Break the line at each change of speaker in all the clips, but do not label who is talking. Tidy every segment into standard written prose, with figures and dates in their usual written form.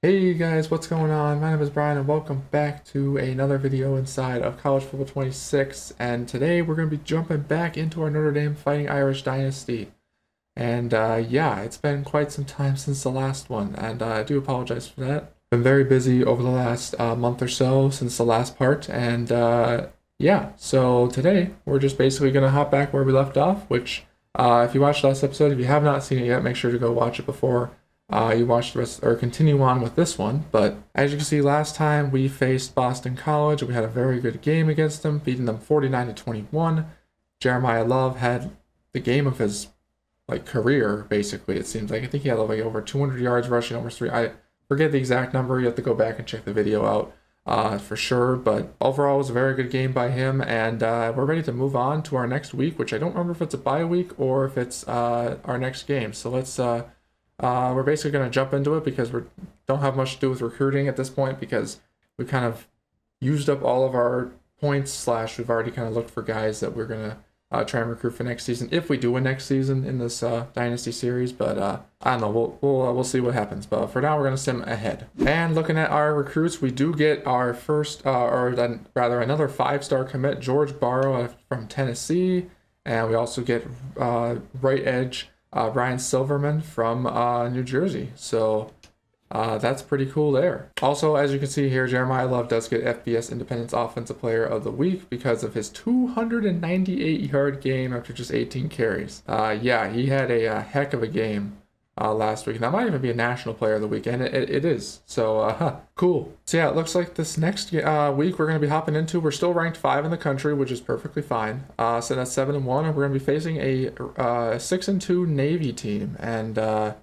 Hey guys, what's going on? My name is Brian and welcome back to another video inside of College Football 26. And today we're going to be jumping back into our Notre Dame Fighting Irish Dynasty. And yeah, it's been quite some time since the last one, and I do apologize for that. Been very busy over the last month or so since the last part, and yeah, so today we're just basically going to hop back where we left off, which if you watched last episode, if you have not seen it yet, make sure to go watch it before you watch the rest or continue on with this one. But as you can see, last time we faced Boston College. We had a very good game against them, beating them 49-21. Jeremiah Love had the game of his career, basically. It seems like I think he had like over 200 yards rushing, over three. I forget the exact number. You have to go back and check the video out for sure. But overall, it was a very good game by him, and we're ready to move on to our next week, which I don't remember if it's a bye week or if it's our next game. So let's. We're basically going to jump into it because we don't have much to do with recruiting at this point because we kind of used up all of our points. Slash, we've already kind of looked for guys that we're going to try and recruit for next season if we do win next season in this Dynasty series. But I don't know. We'll see what happens. But for now, we're going to sim ahead. And looking at our recruits, we do get our first, or then rather another 5-star commit, George Barrow from Tennessee, and we also get right edge. Ryan Silverman from New Jersey. So that's pretty cool there. Also, as you can see here, Jeremiah Love does get FBS Independence Offensive Player of the Week because of his 298-yard game after just 18 carries. Yeah, he had a heck of a game last week. And that might even be a National Player of the Week, and it is. So, cool. So yeah, it looks like this next week we're going to be hopping into, we're still ranked 5 in the country, which is perfectly fine. So that's 7-1, and we're going to be facing a 6-2 Navy team, and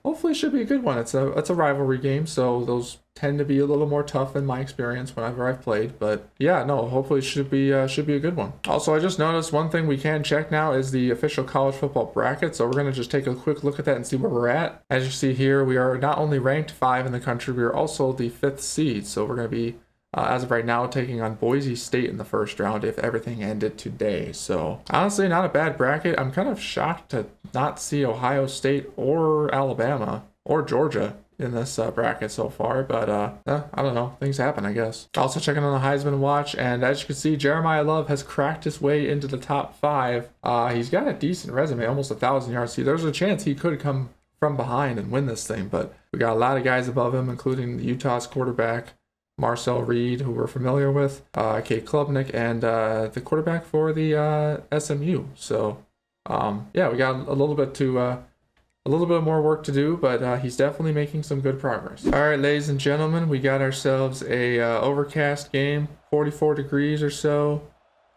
hopefully it should be a good one. It's a rivalry game, so those tend to be a little more tough in my experience whenever I've played, but yeah, no, hopefully it should be a good one. Also, I just noticed one thing we can check now is the official college football bracket, so we're going to just take a quick look at that and see where we're at. As you see here, we are not only ranked 5 in the country, we are also the 5th seed, so we're going to be as of right now taking on Boise State in the first round if everything ended today. So honestly, not a bad bracket. I'm kind of shocked to not see Ohio State or Alabama or Georgia in this bracket so far, but I don't know, things happen, I guess. Also checking on the Heisman watch, and as you can see, Jeremiah Love has cracked his way into the top 5. He's got a decent resume, almost 1,000 yards. See, there's a chance he could come from behind and win this thing, but we got a lot of guys above him, including the Utah's quarterback Marcel Reed, who we're familiar with, Kate Klubnik, and the quarterback for the SMU. So yeah, we got a little bit more work to do, but he's definitely making some good progress. All right, ladies and gentlemen, we got ourselves a overcast game, 44 degrees or so.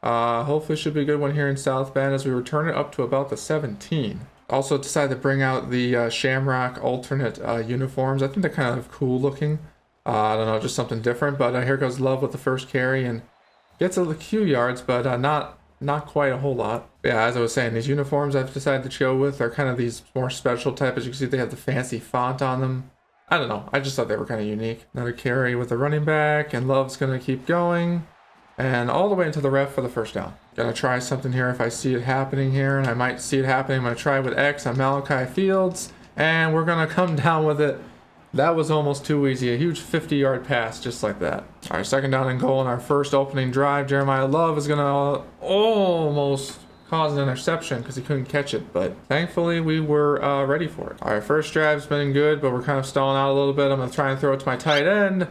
Hopefully it should be a good one here in South Bend as we return it up to about the 17. Also decided to bring out the Shamrock alternate uniforms. I think they're kind of cool looking. I don't know, just something different. But here goes Love with the first carry and gets a few yards, but not quite a whole lot. Yeah, as I was saying, these uniforms I've decided to go with are kind of these more special type. As you can see, they have the fancy font on them. I don't know. I just thought they were kind of unique. Another carry with the running back, and Love's going to keep going. And all the way into the ref for the first down. Gonna try something here if I see it happening here, and I might see it happening. I'm gonna try with X on Malachi Fields, and we're gonna come down with it. That was almost too easy. A huge 50-yard pass just like that. All right, 2nd down and goal in our first opening drive. Jeremiah Love is going to almost cause an interception because he couldn't catch it, but thankfully we were ready for it. All right, first drive's been good, but we're kind of stalling out a little bit. I'm going to try and throw it to my tight end.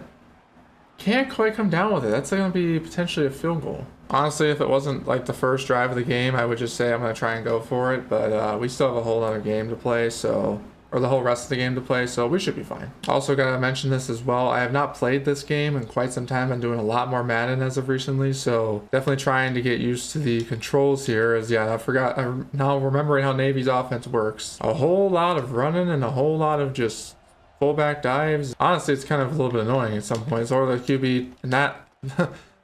Can't quite come down with it. That's going to be potentially a field goal. Honestly, if it wasn't like the first drive of the game, I would just say I'm going to try and go for it, but we still have a whole other game to play, so... or the whole rest of the game to play, so we should be fine. Also gotta mention this as well, I have not played this game in quite some time. I'm doing a lot more Madden as of recently, so definitely trying to get used to the controls here. As yeah, I'm now remembering how Navy's offense works. A whole lot of running and a whole lot of just fullback dives. Honestly, it's kind of a little bit annoying at some points, or the QB, and that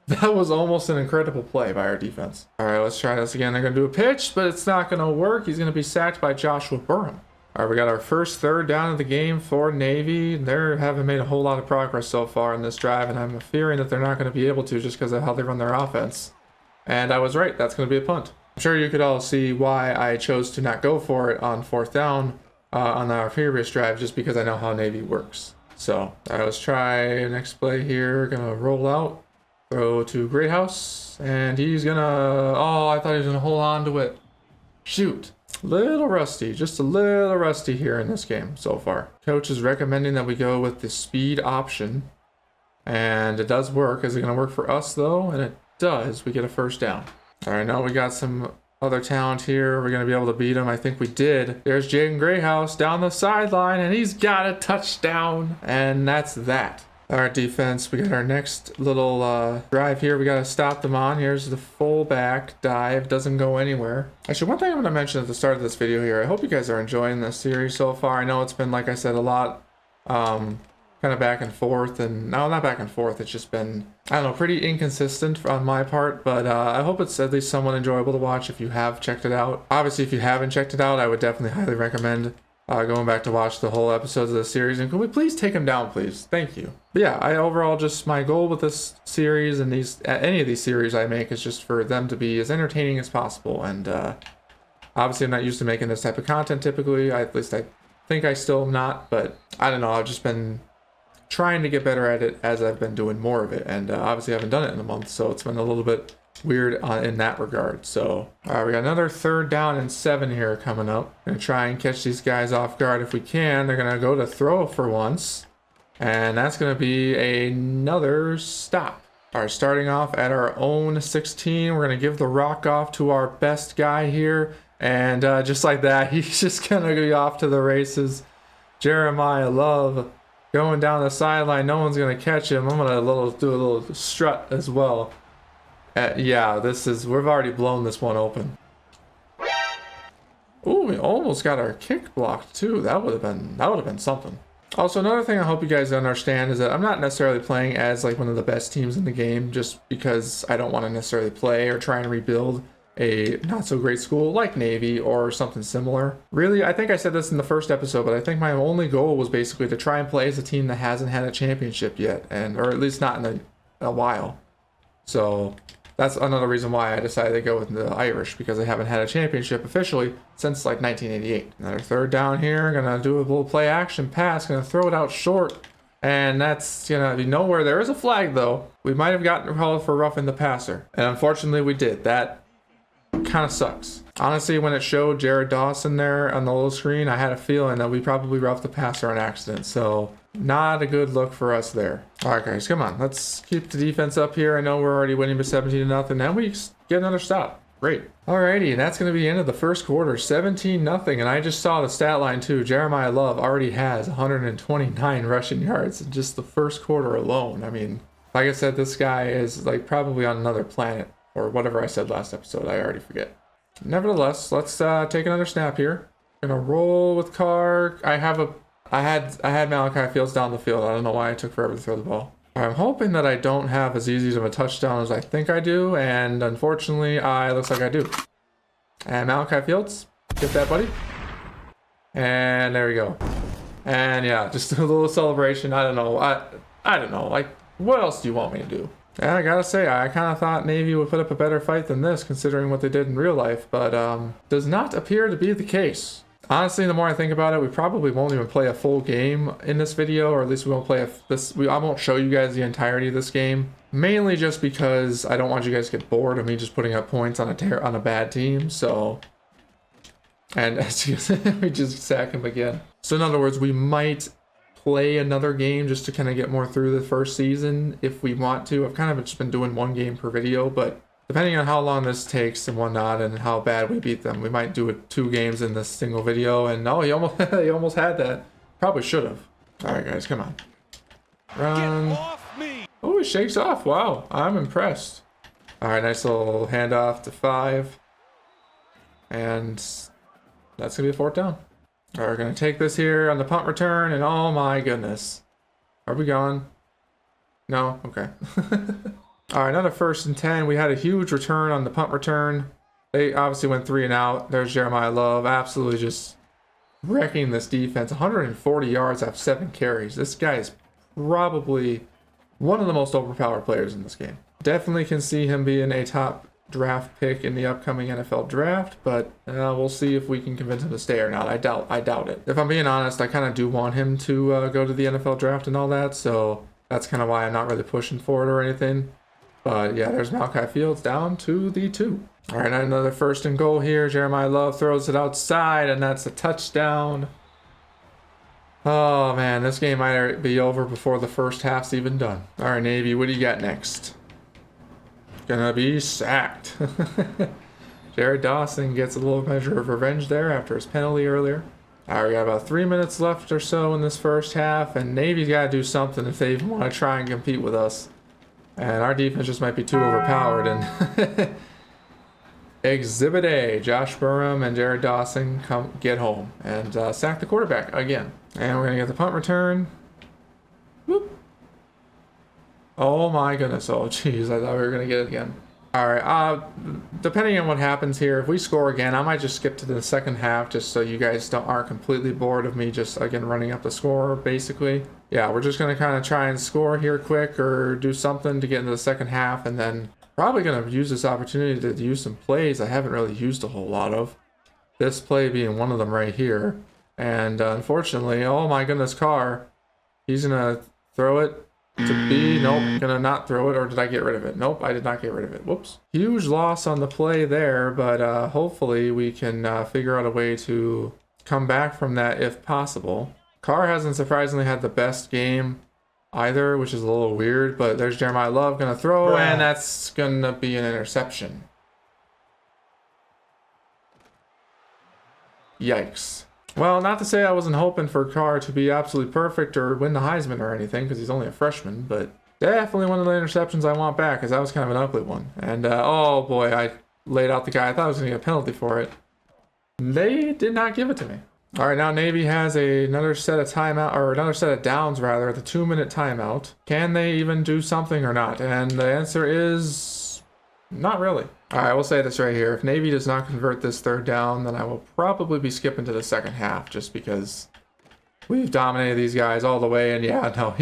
that was almost an incredible play by our defense. All right, let's try this again. They're gonna do a pitch, but it's not gonna work. He's gonna be sacked by Joshua Burham. All right, we got our first 3rd down of the game for Navy. They haven't made a whole lot of progress so far in this drive, and I'm fearing that they're not going to be able to just because of how they run their offense. And I was right. That's going to be a punt. I'm sure you could all see why I chose to not go for it on 4th down on our previous drive, just because I know how Navy works. So, all right, let's try next play here. Gonna roll out, throw to Great House, and he's gonna, oh, I thought he was gonna hold on to it. Shoot. Little rusty, just a little rusty here in this game so far. Coach is recommending that we go with the speed option, and it does work. Is it gonna work for us though? And it does. We get a first down. All right, now we got some other talent here. We're gonna be able to beat him. I think we did. There's Jaden Greyhouse down the sideline, and he's got a touchdown, and that's that. All right, defense, we got our next little drive here. We got to stop them on. Here's the fullback dive. Doesn't go anywhere. Actually, one thing I'm going to mention at the start of this video here, I hope you guys are enjoying this series so far. I know it's been, like I said, a lot kind of back and forth. And no, not back and forth. It's just been, I don't know, pretty inconsistent on my part. But I hope it's at least somewhat enjoyable to watch if you have checked it out. Obviously, if you haven't checked it out, I would definitely highly recommend going back to watch the whole episodes of the series. And can we please take them down, please? Thank you. But yeah, I overall just, my goal with this series and these any of these series I make is just for them to be as entertaining as possible. And obviously I'm not used to making this type of content typically. At least I think I still am not, but I don't know. I've just been trying to get better at it as I've been doing more of it. And obviously I haven't done it in a month, so it's been a little bit weird in that regard. So all right, we got another 3rd down and 7 here coming up. Gonna try and catch these guys off guard if we can. They're gonna go to throw for once, and that's gonna be another stop. All right, starting off at our own 16, we're gonna give the rock off to our best guy here, and just like that, he's just gonna be off to the races. Jeremiah Love going down the sideline. No one's gonna catch him. I'm gonna do a little strut as well. Yeah, we've already blown this one open. Ooh, we almost got our kick blocked too. That would have been something. Also, another thing I hope you guys understand is that I'm not necessarily playing as like one of the best teams in the game just because I don't want to necessarily play or try and rebuild a not so great school like Navy or something similar. Really, I think I said this in the first episode, but I think my only goal was basically to try and play as a team that hasn't had a championship yet, or at least not in a while. So that's another reason why I decided to go with the Irish, because they haven't had a championship officially since like 1988. Another 3rd down here. Gonna do a little play action pass. Gonna throw it out short, and that's gonna be nowhere. There is a flag though. We might have gotten called for roughing the passer, and unfortunately we did. That kind of sucks. Honestly, when it showed Jared Dawson there on the little screen, I had a feeling that we probably roughed the passer on accident. So not a good look for us there. All right, guys, come on. Let's keep the defense up here. I know we're already winning by 17-0. Now we get another stop. Great. Alrighty, and that's going to be the end of the first quarter. 17-0. And I just saw the stat line too. Jeremiah Love already has 129 rushing yards in just the first quarter alone. I mean, like I said, this guy is like probably on another planet, or whatever I said last episode. I already forget. Nevertheless, let's take another snap here. Gonna roll with Carr. I had Malachi Fields down the field. I don't know why it took forever to throw the ball. I'm hoping that I don't have as easy of a touchdown as I think I do, and unfortunately, looks like I do. And Malachi Fields, get that, buddy. And there we go. And yeah, just a little celebration. I don't know. I don't know. Like, what else do you want me to do? And I gotta say, I kind of thought Navy would put up a better fight than this, considering what they did in real life, but does not appear to be the case. Honestly, the more I think about it, we probably won't even play a full game in this video, or at least we won't play I won't show you guys the entirety of this game, mainly just because I don't want you guys to get bored of me just putting up points on a bad team. So, and as you can we just sack him again. So in other words, we might play another game just to kind of get more through the first season if we want to. I've kind of just been doing one game per video, but depending on how long this takes and whatnot and how bad we beat them, we might do 2 games in this single video. And no, he almost he almost had that. Probably should have. All right, guys, come on. Run. Get off me. Oh, he shakes off. Wow, I'm impressed. All right, nice little handoff to 5. And that's going to be a 4th down. All right, we're going to take this here on the punt return, and oh my goodness. Are we gone? No? Okay. All right, another 1st and 10. We had a huge return on the punt return. They obviously went 3 and out. There's Jeremiah Love, absolutely just wrecking this defense. 140 yards off 7 carries. This guy is probably one of the most overpowered players in this game. Definitely can see him being a top draft pick in the upcoming NFL draft, but we'll see if we can convince him to stay or not. I doubt it. If I'm being honest, I kind of do want him to go to the NFL draft and all that, so that's kind of why I'm not really pushing for it or anything. But yeah, there's Malachi Fields down to the 2. All right, another 1st and goal here. Jeremiah Love throws it outside, and that's a touchdown. Oh man, this game might be over before the first half's even done. All right, Navy, what do you got next? Gonna be sacked. Jared Dawson gets a little measure of revenge there after his penalty earlier. All right, we got about 3 minutes left or so in this first half, and Navy's got to do something if they even want to try and compete with us. And our defense just might be too overpowered. And Exhibit A, Josh Burham and Jared Dawson get home and sack the quarterback again. And we're going to get the punt return. Whoop. Oh my goodness. Oh jeez, I thought we were going to get it again. All right, depending on what happens here, if we score again, I might just skip to the second half just so you guys aren't completely bored of me just, again, running up the score, basically. Yeah, we're just going to kind of try and score here quick or do something to get into the second half, and then probably going to use this opportunity to use some plays I haven't really used a whole lot of. This play being one of them right here. And unfortunately, oh my goodness, Carr, he's going to throw it to B. Nope, gonna not throw it. Or did I get rid of it? Nope, I did not get rid of it. Whoops. Huge loss on the play there, but hopefully we can figure out a way to come back from that if possible. Carr hasn't surprisingly had the best game either, which is a little weird, but there's Jeremiah Love gonna throw, and that's gonna be an interception. Yikes. Well, not to say I wasn't hoping for Carr to be absolutely perfect or win the Heisman or anything, because he's only a freshman, but definitely one of the interceptions I want back, because that was kind of an ugly one. And, oh boy, I laid out the guy. I thought I was going to get a penalty for it. They did not give it to me. All right, now Navy has another set of timeout, or another set of downs, rather, at the 2-minute timeout. Can they even do something or not? And the answer is not really. All right, we'll say this right here. If Navy does not convert this 3rd down, then I will probably be skipping to the second half just because we've dominated these guys all the way. And yeah, no,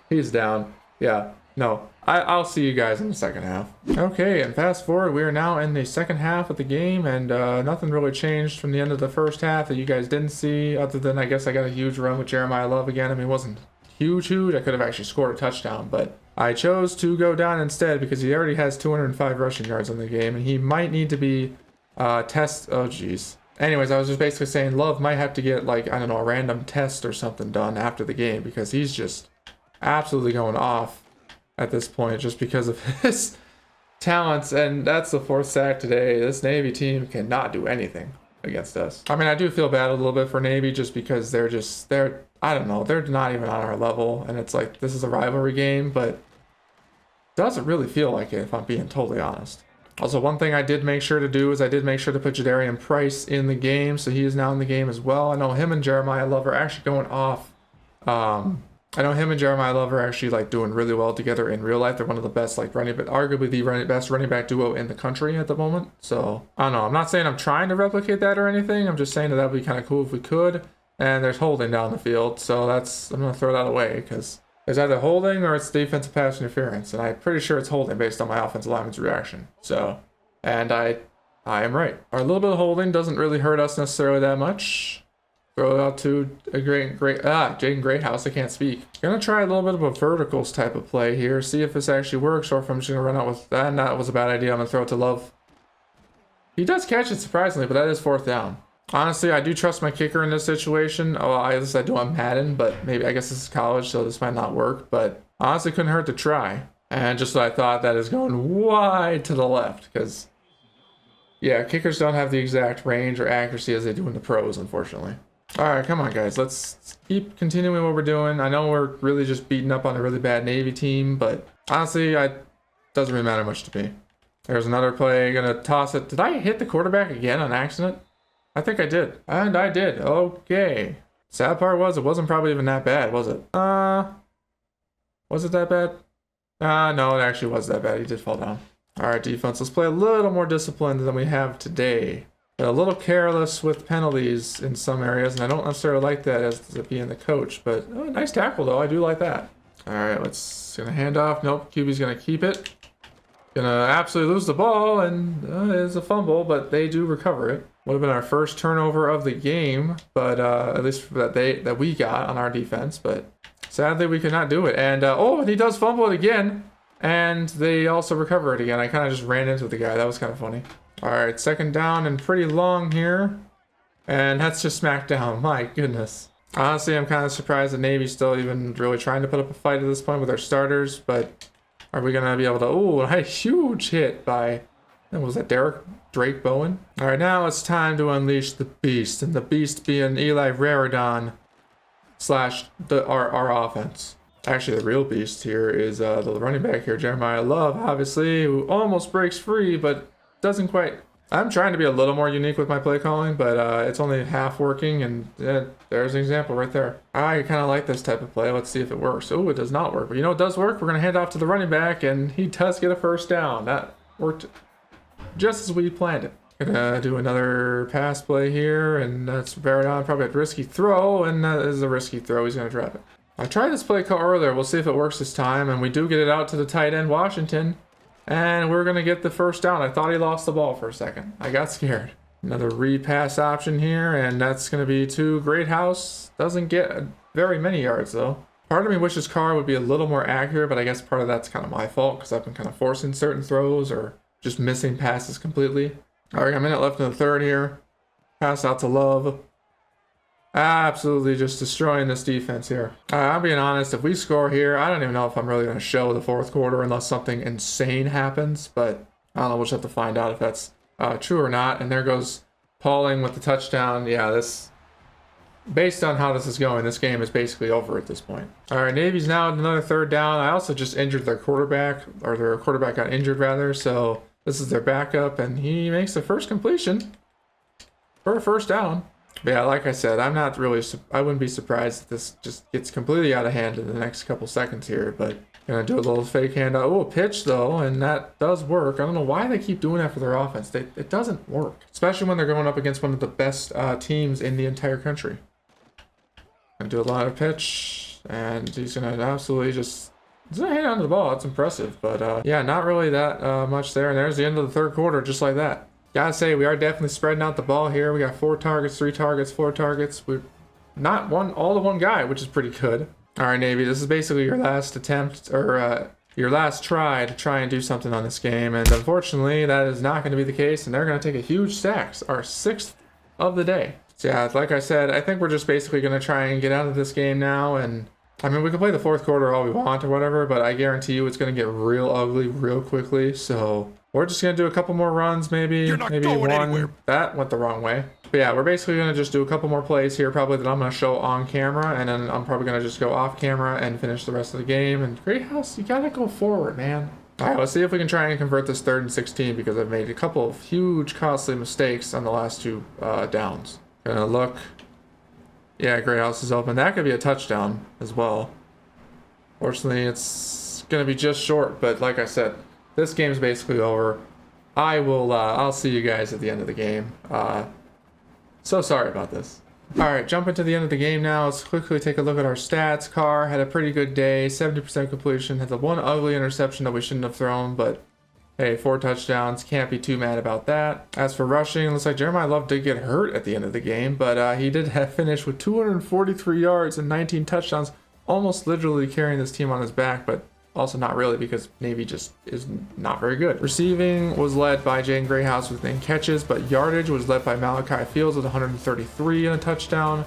he's down. Yeah, no, I'll see you guys in the second half. Okay, and fast forward, we are now in the second half of the game, and nothing really changed from the end of the first half that you guys didn't see, other than I guess I got a huge run with Jeremiah Love again. I mean, it wasn't huge. I could have actually scored a touchdown, but I chose to go down instead because he already has 205 rushing yards in the game, and he might need to be oh jeez. Anyways, I was just basically saying Love might have to get, like, I don't know, a random test or something done after the game, because he's just absolutely going off at this point just because of his talents. And that's the 4th sack today. This Navy team cannot do anything against us. I mean, I do feel bad a little bit for Navy just because they're I don't know, they're not even on our level, and it's like, this is a rivalry game, but doesn't really feel like it, if I'm being totally honest. Also, one thing I did make sure to do is I did make sure to put Jadarian Price in the game, so he is now in the game as well. I know him and Jeremiah Love are actually going off. I know him and Jeremiah Love are actually, like, doing really well together in real life. They're one of the best, like, arguably the best running back duo in the country at the moment. So, I don't know. I'm not saying I'm trying to replicate that or anything. I'm just saying that would be kind of cool if we could. And there's holding down the field, so I'm going to throw that away, because there's either holding or it's defensive pass interference, and I'm pretty sure it's holding based on my offensive lineman's reaction. So, and I am right. Our little bit of holding doesn't really hurt us necessarily that much. Throw it out to a Jaden Greathouse. I can't speak. Gonna try a little bit of a verticals type of play here, see if this actually works, or if I'm just gonna run out with that. And that was a bad idea. I'm gonna throw it to Love. He does catch it surprisingly, but that is 4th down. Honestly, I do trust my kicker in this situation. Oh, I do on Madden, but maybe, I guess this is college, so this might not work. But honestly, couldn't hurt to try. And just what I thought, that is going wide to the left, because, yeah, kickers don't have the exact range or accuracy as they do in the pros, unfortunately. All right, come on, guys. Let's keep continuing what we're doing. I know we're really just beating up on a really bad Navy team, but honestly, it doesn't really matter much to me. There's another play. Gonna toss it. Did I hit the quarterback again on accident? I think I did. And I did. Okay. Sad part was, it wasn't probably even that bad, was it? Was it that bad? No, it actually was that bad. He did fall down. All right, defense. Let's play a little more disciplined than we have today. A little careless with penalties in some areas, and I don't necessarily like that as being the coach, but nice tackle, though. I do like that. All right, gonna hand off. Nope, QB's gonna keep it. Gonna absolutely lose the ball, and it's a fumble, but they do recover it. Would have been our first turnover of the game, but at least that we got on our defense. But sadly, we could not do it. And and he does fumble it again, and they also recover it again. I kind of just ran into the guy. That was kind of funny. All right, second down and pretty long here, and that's just smacked down. My goodness. Honestly, I'm kind of surprised that Navy's still even really trying to put up a fight at this point with their starters, but are we gonna be able to? Oh, a huge hit by, what was that, Drake Bowen? All right, now it's time to unleash the beast, and the beast being Eli Raridon slash our offense. Actually, the real beast here is the running back here, Jeremiah Love, obviously, who almost breaks free, but doesn't quite. I'm trying to be a little more unique with my play calling, but it's only half working, and there's an example right there. I kind of like this type of play. Let's see if it works. Oh, it does not work. But you know it does work? We're going to hand off to the running back, and he does get a first down. That worked just as we planned it. Gonna do another pass play here, and that's Veridon, probably a risky throw, and that is a risky throw. He's going to drop it. I tried this play call earlier. We'll see if it works this time, and we do get it out to the tight end, Washington. And we're going to get the first down. I thought he lost the ball for a second. I got scared. Another repass option here, and that's going to be to Greathouse. Doesn't get very many yards, though. Part of me wishes Carr would be a little more accurate, but I guess part of that's kind of my fault because I've been kind of forcing certain throws or just missing passes completely. All right, a minute left in the third here. Pass out to Love. Absolutely just destroying this defense here. I'm being honest, if we score here, I don't even know if I'm really going to show the fourth quarter unless something insane happens, but I don't know, we'll just have to find out if that's true or not. And there goes Pauling with the touchdown. Yeah, this, based on how this is going, this game is basically over at this point. All right, Navy's now at another third down. I also just injured their quarterback, or their quarterback got injured rather, so this is their backup, and he makes the first completion for a first down. But yeah, like I said, I wouldn't be surprised if this just gets completely out of hand in the next couple seconds here, but gonna do a little fake handoff. Oh, a pitch though, and that does work. I don't know why they keep doing that for their offense. It doesn't work, especially when they're going up against one of the best teams in the entire country. Gonna do a lot of pitch, and he's gonna absolutely just, he's gonna hang on to the ball. It's impressive, but yeah, not really that much there. And there's the end of the third quarter, just like that. Gotta say, we are definitely spreading out the ball here. We got 4 targets, 3 targets, 4 targets. We're not all to one guy, which is pretty good. All right, Navy, this is basically your last attempt, or your last try to try and do something on this game. And unfortunately, that is not going to be the case. And they're going to take a huge sack, our 6th of the day. So yeah, like I said, I think we're just basically going to try and get out of this game now. And I mean, we can play the fourth quarter all we want or whatever, but I guarantee you it's going to get real ugly real quickly. So we're just going to do a couple more runs, maybe one. Anywhere. That went the wrong way. But yeah, we're basically going to just do a couple more plays here, probably that I'm going to show on camera, and then I'm probably going to just go off camera and finish the rest of the game. And Greathouse, you got to go forward, man. All right, let's see if we can try and convert this 3rd and 16, because I've made a couple of huge, costly mistakes on the last 2 downs. Gonna look. Yeah, Greathouse is open. That could be a touchdown as well. Fortunately, it's going to be just short, but like I said, this game's basically over. I'll see you guys at the end of the game. So sorry about this. All right, jumping to the end of the game now. Let's quickly take a look at our stats. Carr had a pretty good day, 70% completion. Had the one ugly interception that we shouldn't have thrown, but hey, 4 touchdowns. Can't be too mad about that. As for rushing, looks like Jeremiah Love did get hurt at the end of the game, but he did have finished with 243 yards and 19 touchdowns, almost literally carrying this team on his back, but also not really, because Navy just is not very good. Receiving was led by Jaden Greathouse with 9 catches, but yardage was led by Malachi Fields with 133 and a touchdown,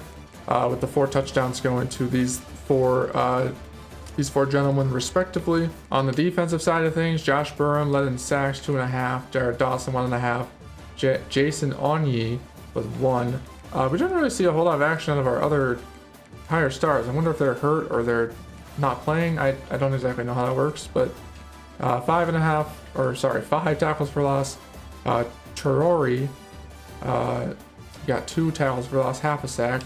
with the 4 touchdowns going to these four gentlemen respectively. On the defensive side of things, Josh Burham led in sacks 2.5, Jared Dawson 1.5, Jason Onye with 1. We didn't really see a whole lot of action out of our other higher stars. I wonder if they're hurt or they're not playing. I don't exactly know how that works, but 5 tackles for loss. Terori got 2 tackles for loss, half a sack.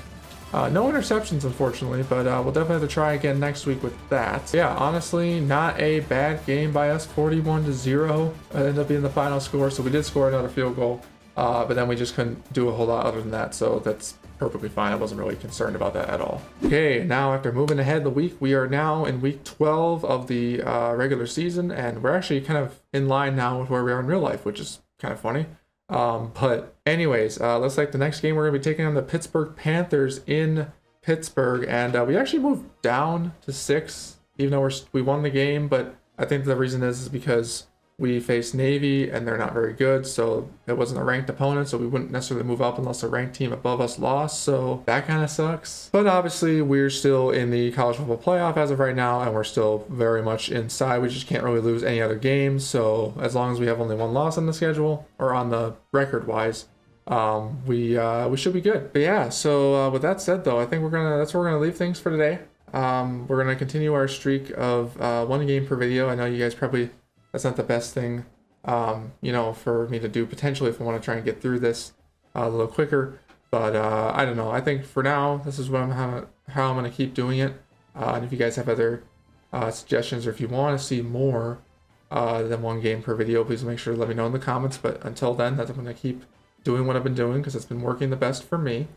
No interceptions, unfortunately, but we'll definitely have to try again next week with that. Yeah, honestly, not a bad game by us. 41-0 ended up being the final score, so we did score another field goal, but then we just couldn't do a whole lot other than that, so that's perfectly fine. I wasn't really concerned about that at all. Okay, now after moving ahead the week, we are now in week 12 of the regular season, and we're actually kind of in line now with where we are in real life, which is kind of funny. But anyways, looks like the next game we're gonna be taking on the Pittsburgh Panthers in Pittsburgh, and we actually moved down to 6, even though we won the game. But I think the reason is because we faced Navy and they're not very good, so it wasn't a ranked opponent, so we wouldn't necessarily move up unless a ranked team above us lost, so that kind of sucks. But obviously we're still in the college football playoff as of right now, and we're still very much inside. We just can't really lose any other games, so as long as we have only one loss on the schedule, or on the record wise, we should be good. But yeah, so with that said though, I think that's where we're gonna leave things for today. We're gonna continue our streak of 1 game per video. I know you guys probably, that's not the best thing, you know, for me to do potentially if I want to try and get through this a little quicker. But I don't know. I think for now, this is how I'm going to keep doing it. And if you guys have other suggestions, or if you want to see more than 1 game per video, please make sure to let me know in the comments. But until then, I'm going to keep doing what I've been doing because it's been working the best for me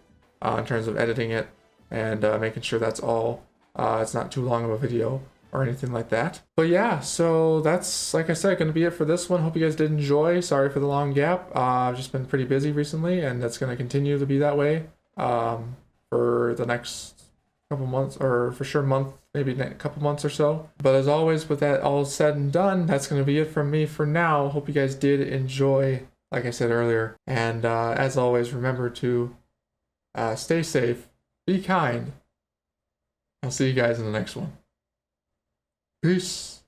in terms of editing it and making sure that's all. It's not too long of a video or anything like that. But yeah, so that's, like I said, going to be it for this one. Hope you guys did enjoy. Sorry for the long gap. I've just been pretty busy recently, and that's going to continue to be that way for the next couple months, or for sure month, maybe a couple months or so. But as always, with that all said and done, that's going to be it from me for now. Hope you guys did enjoy, like I said earlier. And as always, remember to stay safe, be kind. I'll see you guys in the next one. Peace.